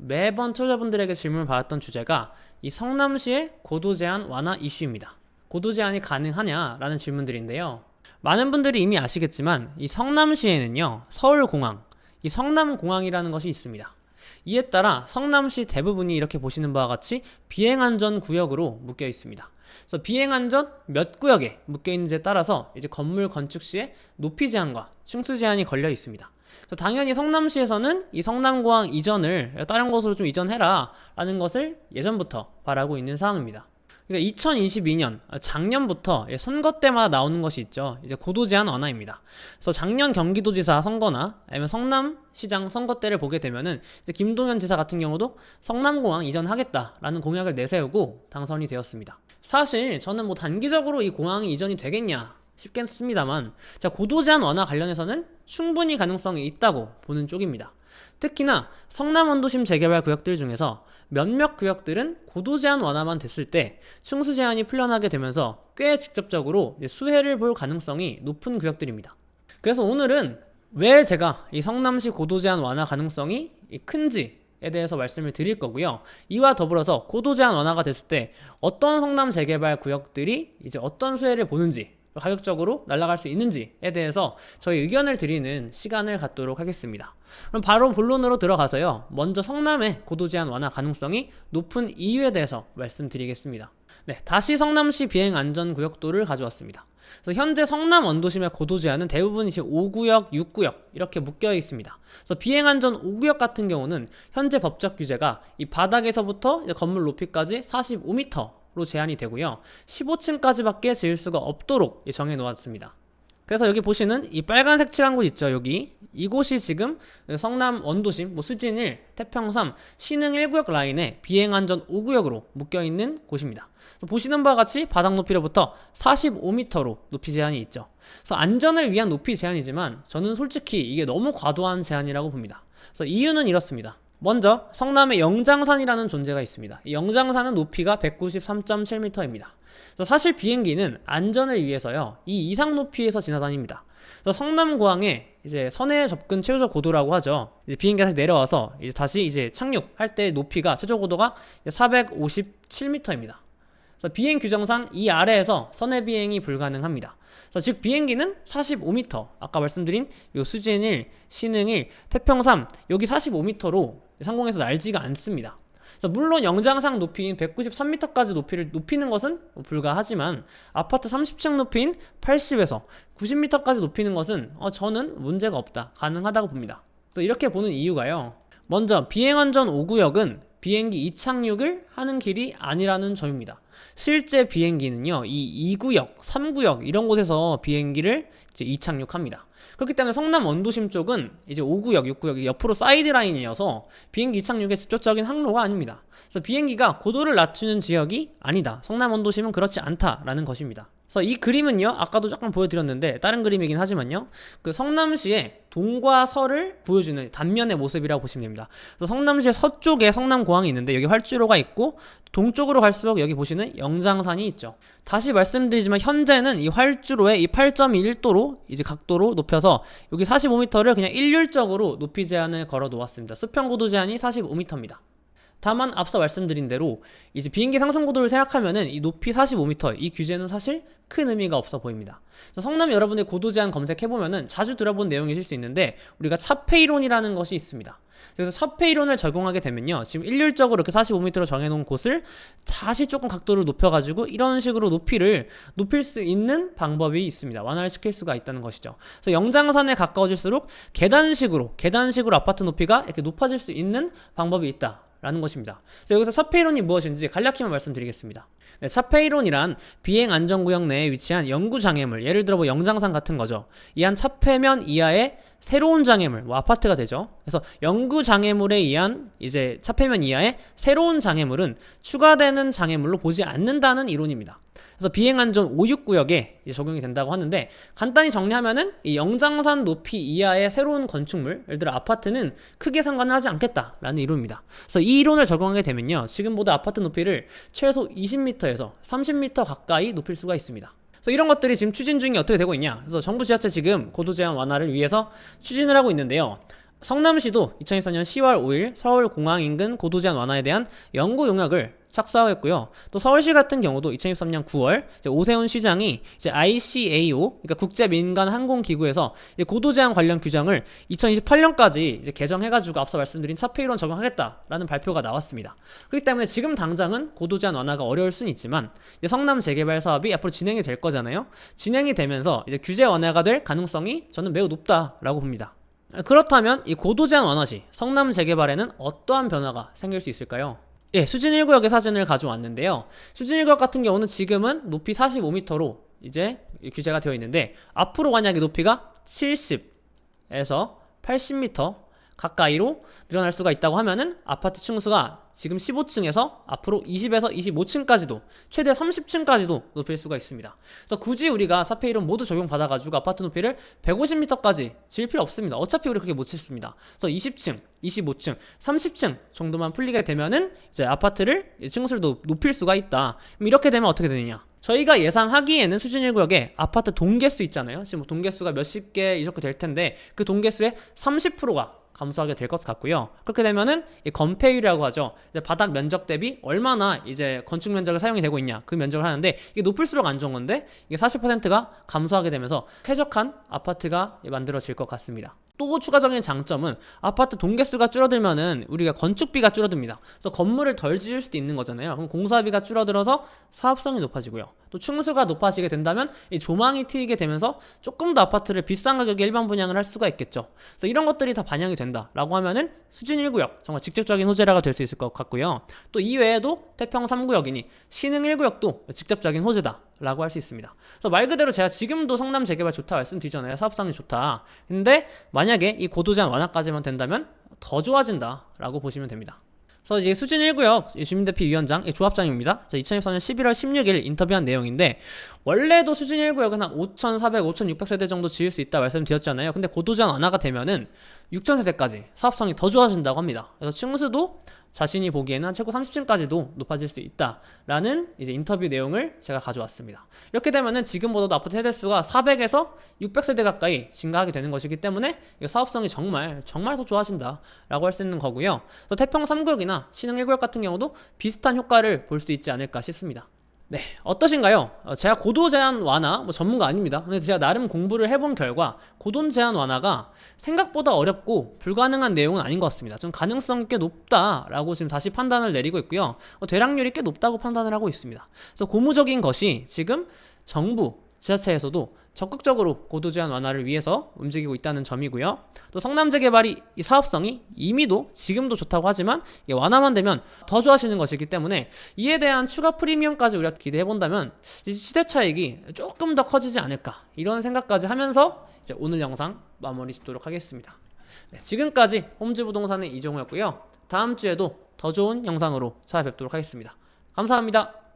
매번 투자자분들에게 질문을 받았던 주제가 이 성남시의 고도 제한 완화 이슈입니다. 고도 제한이 가능하냐라는 질문들인데요. 많은 분들이 이미 아시겠지만 이 성남시에는요, 서울공항, 이 성남공항이라는 것이 있습니다. 이에 따라 성남시 대부분이 이렇게 보시는 바와 같이 비행안전 구역으로 묶여 있습니다. 그래서 비행안전 몇 구역에 묶여 있는지에 따라서 이제 건물 건축 시에 높이 제한과 층수 제한이 걸려 있습니다. 당연히 성남시에서는 이 성남공항 이전을 다른 곳으로 좀 이전해라 라는 것을 예전부터 바라고 있는 상황입니다. 그러니까 2022년 작년부터 선거 때마다 나오는 것이 있죠. 이제 고도 제한 완화입니다. 그래서 작년 경기도지사 선거나 아니면 성남시장 선거 때를 보게 되면은 이제 김동연 지사 같은 경우도 성남공항 이전하겠다라는 공약을 내세우고 당선이 되었습니다. 사실 저는 뭐 단기적으로 이 공항이 이전이 되겠냐 싶겠습니다만, 자, 고도 제한 완화 관련해서는 충분히 가능성이 있다고 보는 쪽입니다. 특히나 성남 원도심 재개발 구역들 중에서 몇몇 구역들은 고도 제한 완화만 됐을 때 층수 제한이 풀려나게 되면서 꽤 직접적으로 수혜를 볼 가능성이 높은 구역들입니다. 그래서 오늘은 왜 제가 이 성남시 고도 제한 완화 가능성이 큰지에 대해서 말씀을 드릴 거고요. 이와 더불어서 고도 제한 완화가 됐을 때 어떤 성남 재개발 구역들이 이제 어떤 수혜를 보는지, 가격적으로 날아갈 수 있는지에 대해서 저희 의견을 드리는 시간을 갖도록 하겠습니다. 그럼 바로 본론으로 들어가서요, 먼저 성남의 고도 제한 완화 가능성이 높은 이유에 대해서 말씀드리겠습니다. 네, 다시 성남시 비행 안전 구역도를 가져왔습니다. 그래서 현재 성남 원도심의 고도 제한은 대부분 이제 5구역, 6구역 이렇게 묶여 있습니다. 그래서 비행 안전 5구역 같은 경우는 현재 법적 규제가 이 바닥에서부터 건물 높이까지 45m 로 제한이 되고요. 15층까지밖에 지을 수가 없도록 정해 놓았습니다. 그래서 여기 보시는 이 빨간색 칠한 곳 있죠. 여기 이곳이 지금 성남 원도심, 수진 1, 태평 3, 신흥 1구역 라인에 비행안전 5구역으로 묶여있는 곳입니다. 보시는 바와 같이 바닥 높이로부터 45m로 높이 제한이 있죠. 그래서 안전을 위한 높이 제한이지만 저는 솔직히 이게 너무 과도한 제한이라고 봅니다. 그래서 이유는 이렇습니다. 먼저 성남의 영장산이라는 존재가 있습니다. 이 영장산은 높이가 193.7m입니다. 사실 비행기는 안전을 위해서요, 이 이상 높이에서 지나다닙니다. 성남공항에 이제 선해 접근 최저 고도라고 하죠. 이제 비행기가 내려와서 이제 다시 이제 착륙할 때 높이가 최저 고도가 457m입니다. 그래서 비행 규정상 이 아래에서 선해 비행이 불가능합니다. 그래서 즉 비행기는 45m, 아까 말씀드린 요 수진 1, 신흥 1, 태평 3 여기 45m로 상공에서 날지가 않습니다. 그래서 물론 영장상 높이인 193m까지 높이를 높이는 것은 불가하지만 아파트 30층 높이인 80에서 90m까지 높이는 것은 저는 문제가 없다, 가능하다고 봅니다. 그래서 이렇게 보는 이유가요, 먼저 비행안전 5구역은 비행기 이착륙을 하는 길이 아니라는 점입니다. 실제 비행기는요, 이 2구역, 3구역 이런 곳에서 비행기를 이제 이착륙합니다. 그렇기 때문에 성남 원도심 쪽은 이제 5구역, 6구역 옆으로 사이드 라인이어서 비행기 이착륙의 직접적인 항로가 아닙니다. 그래서 비행기가 고도를 낮추는 지역이 아니다, 성남 원도심은 그렇지 않다라는 것입니다. 그래서 이 그림은요, 아까도 조금 보여드렸는데 다른 그림이긴 하지만요, 그 성남시의 동과 서를 보여주는 단면의 모습이라고 보시면 됩니다. 그래서 성남시의 서쪽에 성남공항이 있는데 여기 활주로가 있고, 동쪽으로 갈수록 여기 보시는 영장산이 있죠. 다시 말씀드리지만 현재는 이 활주로에 이 8.21도로 이제 각도로 높여서 여기 45m를 그냥 일률적으로 높이 제한을 걸어 놓았습니다. 수평 고도 제한이 45m입니다. 다만 앞서 말씀드린 대로 이제 비행기 상승 고도를 생각하면은 이 높이 45m 이 규제는 사실 큰 의미가 없어 보입니다. 성남 여러분의 고도 제한 검색해보면은 자주 들어본 내용이실 수 있는데, 우리가 차폐 이론이라는 것이 있습니다. 그래서 차폐 이론을 적용하게 되면요, 지금 일률적으로 이렇게 45m로 정해놓은 곳을 다시 조금 각도를 높여가지고 이런 식으로 높이를 높일 수 있는 방법이 있습니다. 완화를 시킬 수가 있다는 것이죠. 그래서 영장산에 가까워질수록 계단식으로 아파트 높이가 이렇게 높아질 수 있는 방법이 있다 라는 것입니다. 그래서 여기서 차폐 이론이 무엇인지 간략히만 말씀드리겠습니다. 네, 차폐 이론이란 비행 안전구역 내에 위치한 영구 장애물, 예를 들어 영장산 같은 거죠. 이 한 차폐면 이하의 새로운 장애물, 아파트가 되죠. 그래서 영구 장애물에 의한 이제 차폐면 이하의 새로운 장애물은 추가되는 장애물로 보지 않는다는 이론입니다. 그래서 비행안전 5, 6구역에 적용이 된다고 하는데, 간단히 정리하면은 이 영장산 높이 이하의 새로운 건축물, 예를 들어 아파트는 크게 상관을 하지 않겠다라는 이론입니다. 그래서 이 이론을 적용하게 되면요, 지금보다 아파트 높이를 최소 20m에서 30m 가까이 높일 수가 있습니다. 그래서 이런 것들이 지금 추진 중이 어떻게 되고 있냐, 그래서 정부 지자체 지금 고도 제한 완화를 위해서 추진을 하고 있는데요, 성남시도 2024년 10월 5일 서울공항 인근 고도 제한 완화에 대한 연구 용역을 착수하였고요. 또 서울시 같은 경우도 2023년 9월 오세훈 시장이 이제 ICAO, 그러니까 국제민간항공기구에서 고도 제한 관련 규정을 2028년까지 이제 개정해가지고 앞서 말씀드린 차폐이론 적용하겠다라는 발표가 나왔습니다. 그렇기 때문에 지금 당장은 고도 제한 완화가 어려울 수는 있지만 이제 성남 재개발 사업이 앞으로 진행이 될 거잖아요. 진행이 되면서 이제 규제 완화가 될 가능성이 저는 매우 높다라고 봅니다. 그렇다면 이 고도 제한 완화 시 성남 재개발에는 어떠한 변화가 생길 수 있을까요? 예, 수진 1구역의 사진을 가져왔는데요. 수진 1구역 같은 경우는 지금은 높이 45m로 이제 규제가 되어 있는데, 앞으로 만약에 높이가 70에서 80m 가까이로 늘어날 수가 있다고 하면은 아파트 층수가 지금 15층에서 앞으로 20에서 25층까지도, 최대 30층까지도 높일 수가 있습니다. 그래서 굳이 우리가 사페이론 모두 적용받아가지고 아파트 높이를 150m까지 지을 필요 없습니다. 어차피 우리 그렇게 못 짓습니다. 그래서 20층, 25층, 30층 정도만 풀리게 되면은 이제 아파트를 층수를 높일 수가 있다. 그럼 이렇게 되면 어떻게 되느냐? 저희가 예상하기에는 수준 1구역에 아파트 동개수 있잖아요. 지금 동개수가 몇십 개 이렇게 될 텐데, 그 동개수의 30%가 감소하게 될 것 같고요. 그렇게 되면은 이 건폐율이라고 하죠. 이제 바닥 면적 대비 얼마나 이제 건축 면적을 사용이 되고 있냐, 그 면적을 하는데, 이게 높을수록 안 좋은 건데 이게 40%가 감소하게 되면서 쾌적한 아파트가 만들어질 것 같습니다. 또 추가적인 장점은 아파트 동개수가 줄어들면은 우리가 건축비가 줄어듭니다. 그래서 건물을 덜 지을 수도 있는 거잖아요. 그럼 공사비가 줄어들어서 사업성이 높아지고요. 또 층수가 높아지게 된다면 이 조망이 트이게 되면서 조금 더 아파트를 비싼 가격에 일반 분양을 할 수가 있겠죠. 그래서 이런 것들이 다 반영이 된다라고 하면은 수진 1구역 정말 직접적인 호재라가 될 수 있을 것 같고요. 또 이외에도 태평 3구역이니 신흥 1구역도 직접적인 호재다라고 할 수 있습니다. 그래서 말 그대로 제가 지금도 성남 재개발 좋다 말씀드리잖아요. 사업성이 좋다. 근데 만약에 이 고도 제한 완화까지만 된다면 더 좋아진다라고 보시면 됩니다. 그래서 이제 수진 1구역 주민대피위원장 조합장입니다. 2024년 11월 16일 인터뷰한 내용인데, 원래도 수진 1구역은 한 5,400, 5,600세대 정도 지을 수 있다 말씀드렸잖아요. 근데 고도 제한 완화가 되면은 6,000세대까지 사업성이 더 좋아진다고 합니다. 그래서 층수도 자신이 보기에는 최고 30층까지도 높아질 수 있다라는 이제 인터뷰 내용을 제가 가져왔습니다. 이렇게 되면은 지금보다도 아파트 세대수가 400에서 600세대 가까이 증가하게 되는 것이기 때문에 사업성이 정말 더 좋아진다라고 할 수 있는 거고요. 또 태평 3구역이나 신흥 1구역 같은 경우도 비슷한 효과를 볼 수 있지 않을까 싶습니다. 네, 어떠신가요? 제가 고도 제한 완화 전문가 아닙니다. 근데 제가 나름 공부를 해본 결과 고도 제한 완화가 생각보다 어렵고 불가능한 내용은 아닌 것 같습니다. 좀 가능성이 꽤 높다라고 지금 다시 판단을 내리고 있고요. 대락률이 꽤 높다고 판단을 하고 있습니다. 그래서 고무적인 것이 지금 정부, 지자체에서도 적극적으로 고도 제한 완화를 위해서 움직이고 있다는 점이고요. 또 성남재개발이 이 사업성이 이미도 지금도 좋다고 하지만 이게 완화만 되면 더 좋아지는 것이기 때문에 이에 대한 추가 프리미엄까지 우리가 기대해본다면 시대 차익이 조금 더 커지지 않을까, 이런 생각까지 하면서 이제 오늘 영상 마무리 짓도록 하겠습니다. 네, 지금까지 홈즈부동산의 이종호였고요. 다음 주에도 더 좋은 영상으로 찾아뵙도록 하겠습니다. 감사합니다.